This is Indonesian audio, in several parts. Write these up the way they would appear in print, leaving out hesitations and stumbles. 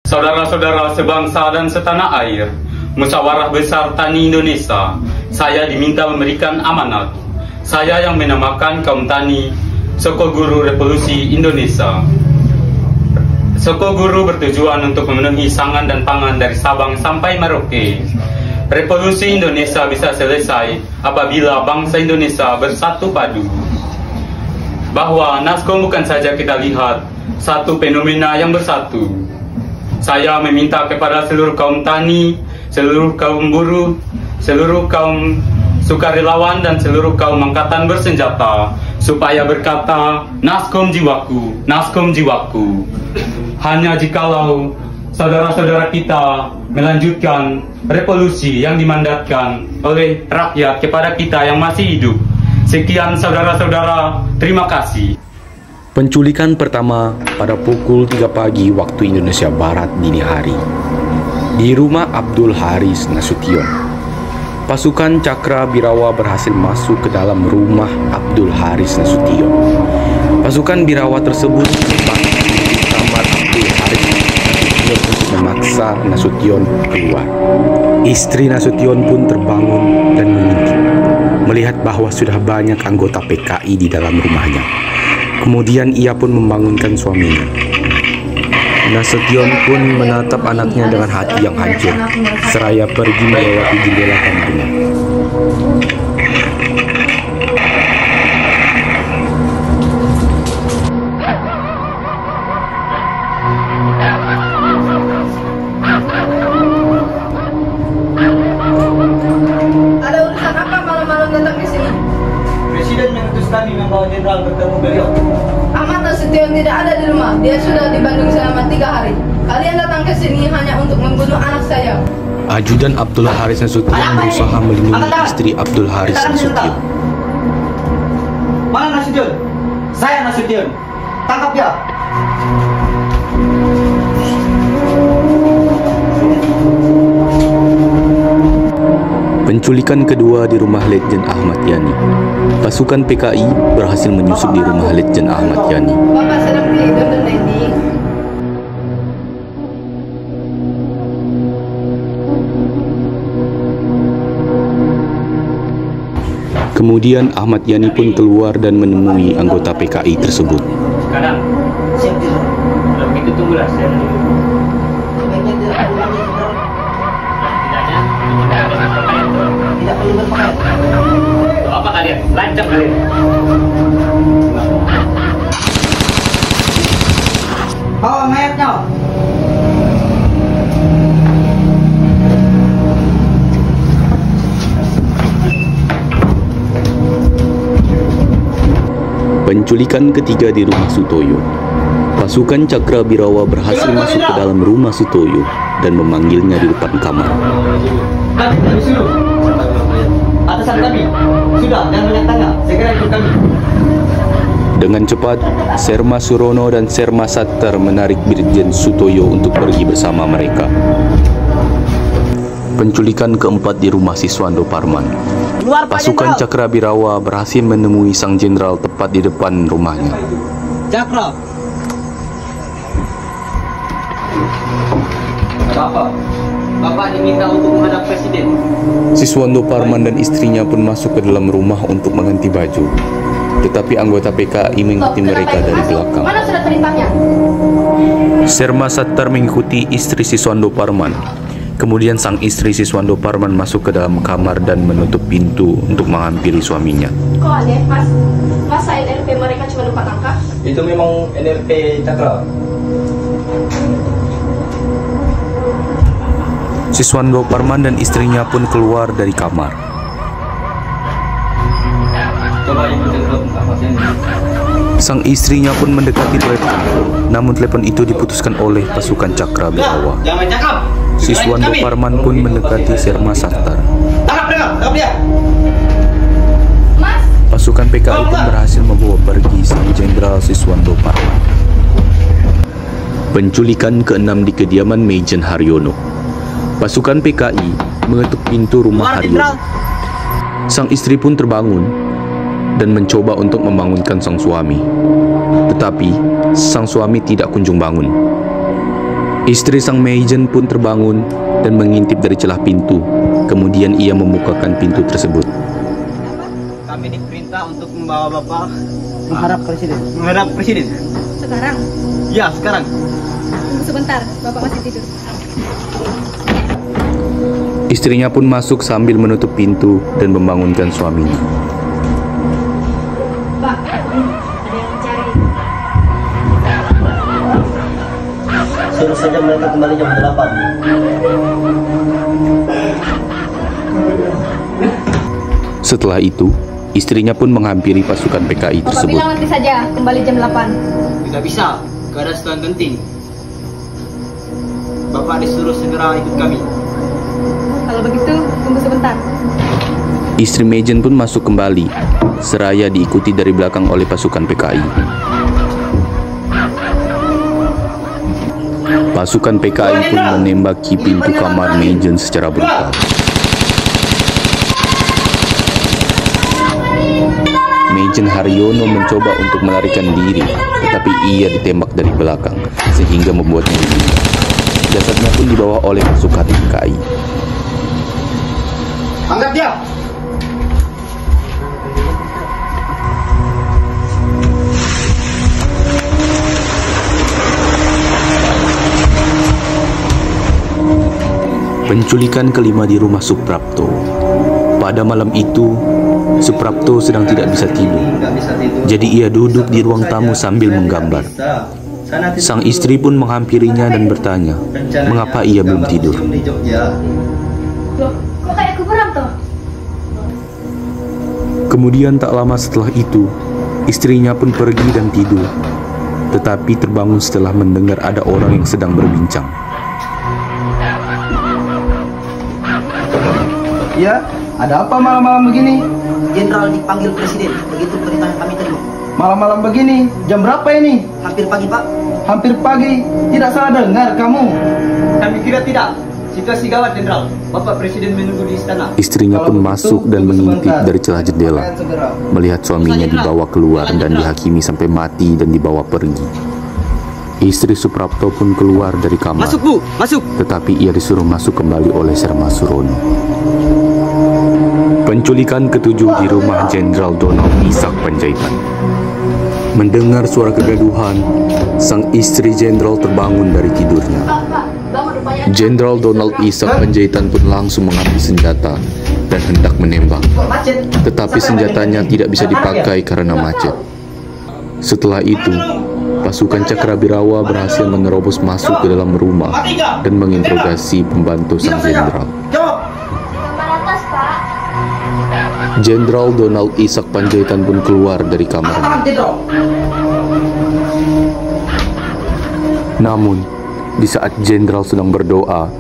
Saudara-saudara sebangsa dan setanah air, Musyawarah Besar Tani Indonesia, saya diminta memberikan amanat. Saya yang menamakan kaum tani Sokoguru Revolusi Indonesia. Sokoguru bertujuan untuk memenuhi sangan dan pangan dari Sabang sampai Merauke. Revolusi Indonesia bisa selesai apabila bangsa Indonesia bersatu padu. Bahwa Naskom bukan saja kita lihat satu fenomena yang bersatu. Saya meminta kepada seluruh kaum tani, seluruh kaum buruh, seluruh kaum sukarelawan dan seluruh kaum angkatan bersenjata supaya berkata, Naskom jiwaku, Naskom jiwaku. Hanya jikalau saudara-saudara kita melanjutkan revolusi yang dimandatkan oleh rakyat kepada kita yang masih hidup. Sekian saudara-saudara, terima kasih. Penculikan pertama pada pukul 3 pagi waktu Indonesia Barat dini hari di rumah Abdul Haris Nasution. Pasukan Cakra Birawa berhasil masuk ke dalam rumah Abdul Haris Nasution. Pasukan Birawa tersebut terbang di kamar Abdul Haris Nasution untuk memaksa Nasution keluar. Istri Nasution pun terbangun dan mengintip, melihat bahwa sudah banyak anggota PKI di dalam rumahnya. Kemudian ia pun membangunkan suaminya. Nasution pun menatap anaknya dengan hati yang hancur, seraya pergi melewati jendela kamarnya. Ada urusan apa malam-malam datang ke sini? Presiden mengutus kami membawa jenderal bertemu beliau. Ahmad Nasution tidak ada di rumah. Dia sudah di Bandung selama 3 hari. Kalian datang ke sini hanya untuk membunuh anak saya. Ajudan Abdul Haris Nasution berusaha melindungi istri Abdul Haris Nasution. Mana Nasution? Saya Nasution. Tangkap dia. Penculikan kedua di rumah Letjen Ahmad Yani. Pasukan PKI berhasil menyusup di rumah Letjen Ahmad Yani. Bapak sedang tidur dan Dedi. Kemudian Ahmad Yani pun keluar dan menemui anggota PKI tersebut. Sekarang, Siap dia. kalau begitu tunggulah saya dulu. Sebaiknya tidak perlu lagi jenderal. Tidak perlu berpakaian. Untuk apa kalian? Lancang kalian. Bawa mayatnya. Penculikan ketiga di rumah Sutoyo. Pasukan Cakra Birawa berhasil masuk ke dalam rumah Sutoyo dan memanggilnya di depan kamar. Kami suruh. Atasan kami. Sudah, jangan banyak tanya. Segera ikut kami. Dengan cepat, Serma Surono dan Serma Sattar menarik Brigjen Sutoyo untuk pergi bersama mereka. Penculikan keempat di rumah Siswando Parman. Pasukan Cakra Birawa berhasil menemui sang jenderal tepat di depan rumahnya. Cakra. Bapak diminta untuk menghadap presiden. Siswando Parman dan istrinya pun masuk ke dalam rumah untuk mengganti baju. Tetapi anggota PKI mengikuti mereka dari belakang. Mana surat perintahnya? Serma Sattar mengikuti istri Siswando Parman. Kemudian sang istri Siswando Parman masuk ke dalam kamar dan menutup pintu untuk menghampiri suaminya. Kok aneh, Mas? Masa NRP mereka cuma 4 angka? Itu memang NRP Cakra. Siswando Parman dan istrinya pun keluar dari kamar. Coba ibu telepon apa sih? Sang istrinya pun mendekati telepon, namun telepon itu diputuskan oleh pasukan Cakra Birawa. Jangan main cakap. Siswando Parman pun mendekati Serma Sattar. Tangkap dia. Mas, Pasukan PKI pun berhasil membawa pergi sang Jenderal Siswando Parman. Penculikan ke-6 di kediaman Maijen Haryono. Pasukan PKI mengetuk pintu rumah Haryono. Sang istri pun terbangun dan mencoba untuk membangunkan sang suami. Tetapi sang suami tidak kunjung bangun. Istri sang Meijen pun terbangun dan mengintip dari celah pintu. Kemudian ia membukakan pintu tersebut. Kami diperintah untuk membawa Bapak menghadap Presiden. Menghadap Presiden? Sekarang? Ya, sekarang. Tunggu sebentar, Bapak masih tidur. Istrinya pun masuk sambil menutup pintu dan membangunkan suaminya. Pak, ada yang mencari. Suruh saja mereka kembali jam 8. Setelah itu, istrinya pun menghampiri pasukan PKI Bapak tersebut. bilang nanti saja, kembali jam 8. Tidak bisa, keadaan genting. Bapak disuruh segera ikut kami. Kalau begitu, tunggu sebentar. Istri Meijen pun masuk kembali, seraya diikuti dari belakang oleh pasukan PKI. Pasukan PKI pun menembaki pintu kamar Meijen secara brutal. Meijen Haryono mencoba untuk melarikan diri, tetapi ia ditembak dari belakang, sehingga membuatnya meninggal. Jasadnya pun dibawa oleh pasukan PKI. Angkat dia! Penculikan kelima di rumah Suprapto. Pada malam itu, Suprapto sedang tidak bisa tidur. Jadi ia duduk di ruang tamu sambil menggambar. Sang istri pun menghampirinya dan bertanya, mengapa ia belum tidur. Loh, kok kayak kuburan toh? Kemudian tak lama setelah itu, istrinya pun pergi dan tidur. Tetapi terbangun setelah mendengar ada orang yang sedang berbincang. Ya, ada apa malam-malam begini? Jenderal dipanggil Presiden, begitu perintah yang kami terima. Malam-malam begini, jam berapa ini? Hampir pagi, Pak. Hampir pagi, tidak salah dengar kamu. Kami kira tidak. Situasi gawat, Jenderal. Bapak Presiden menunggu di istana. Istrinya pun masuk dan mengintip dari celah jendela, Pakaian segera. melihat suaminya dibawa keluar dan dihakimi sampai mati dan dibawa pergi. Istri Suprapto pun keluar dari kamar, Masuk, Bu. Masuk. tetapi ia disuruh masuk kembali oleh Serma Surono. Penculikan ketujuh di rumah Jenderal Donald Ishak Panjaitan. Mendengar suara kegaduhan, sang istri jenderal terbangun dari tidurnya. Pak, bangun rupanya. Jenderal Donald Ishak Panjaitan pun langsung mengambil senjata dan hendak menembak. Tetapi senjatanya tidak bisa dipakai karena macet. Setelah itu, pasukan Cakrabirawa berhasil menerobos masuk ke dalam rumah dan menginterogasi pembantu sang jenderal. Jenderal Donald Ishak Panjaitan pun keluar dari kamarnya. Namun, di saat jenderal sedang berdoa,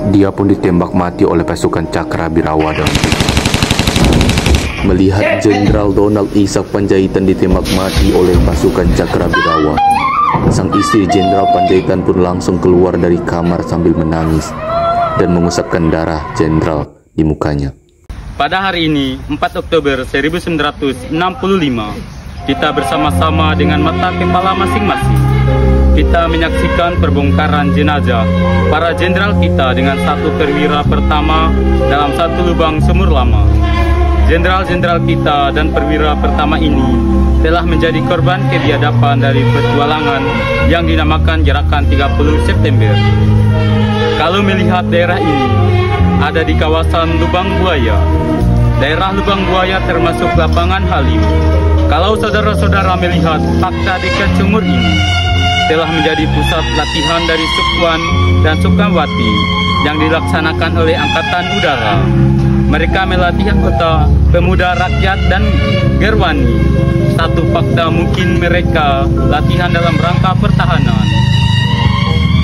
dia pun ditembak mati oleh pasukan Cakrabirawa dan melihat Jenderal Donald Ishak Panjaitan ditembak mati oleh pasukan Cakrabirawa, sang istri Jenderal Panjaitan pun langsung keluar dari kamar sambil menangis dan mengusapkan darah jenderal di mukanya. Pada hari ini, 4 Oktober 1965, kita bersama-sama dengan mata kepala masing-masing. Kita menyaksikan perbongkaran jenazah para jenderal kita dengan satu perwira pertama dalam satu lubang sumur lama. Jenderal-jenderal kita dan perwira pertama ini telah menjadi korban kebiadaban dari petualangan yang dinamakan Gerakan 30 September. Kalau melihat daerah ini, ada di kawasan Lubang Buaya. Daerah Lubang Buaya termasuk lapangan Halim. Kalau saudara-saudara melihat fakta dekat sumur ini, telah menjadi pusat latihan dari Sukwan dan Sukamwati yang dilaksanakan oleh Angkatan Udara. Mereka melatih anggota pemuda rakyat dan Gerwani. Satu fakta mungkin mereka latihan dalam rangka pertahanan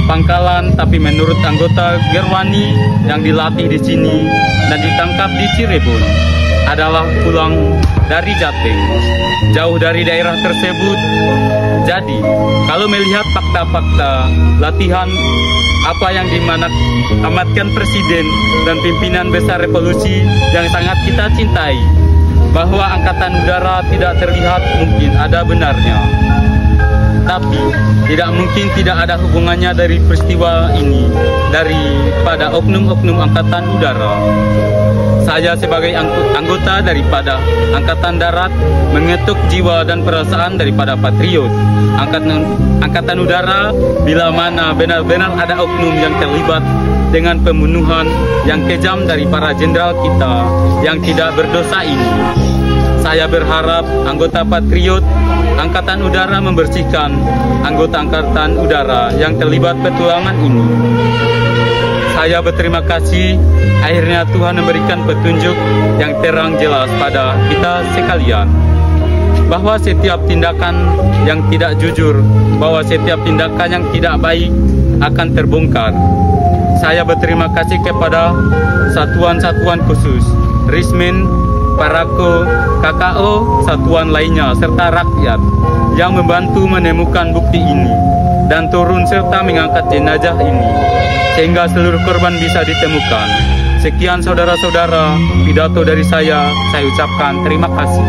pangkalan, tapi menurut anggota Gerwani yang dilatih di sini dan ditangkap di Cirebon adalah pulang dari Jateng, jauh dari daerah tersebut. Jadi, kalau melihat fakta-fakta latihan apa yang diamatkan Presiden dan pimpinan besar revolusi yang sangat kita cintai, bahwa Angkatan Udara tidak terlihat mungkin ada benarnya. Tapi tidak mungkin tidak ada hubungannya dari peristiwa ini daripada oknum-oknum Angkatan Udara. Saya sebagai anggota daripada Angkatan Darat mengetuk jiwa dan perasaan daripada patriot Angkatan Udara bila mana benar-benar ada oknum yang terlibat dengan pembunuhan yang kejam dari para jenderal kita yang tidak berdosa ini. Saya berharap anggota patriot Angkatan Udara membersihkan anggota Angkatan Udara yang terlibat petualangan ini. Saya berterima kasih akhirnya Tuhan memberikan petunjuk yang terang jelas pada kita sekalian bahwa setiap tindakan yang tidak jujur, bahwa setiap tindakan yang tidak baik akan terbongkar. Saya berterima kasih kepada satuan-satuan khusus, Rismin, Parako, KKO, satuan lainnya, serta rakyat yang membantu menemukan bukti ini dan turun serta mengangkat jenazah ini sehingga seluruh korban bisa ditemukan. Sekian saudara-saudara, pidato dari saya ucapkan terima kasih.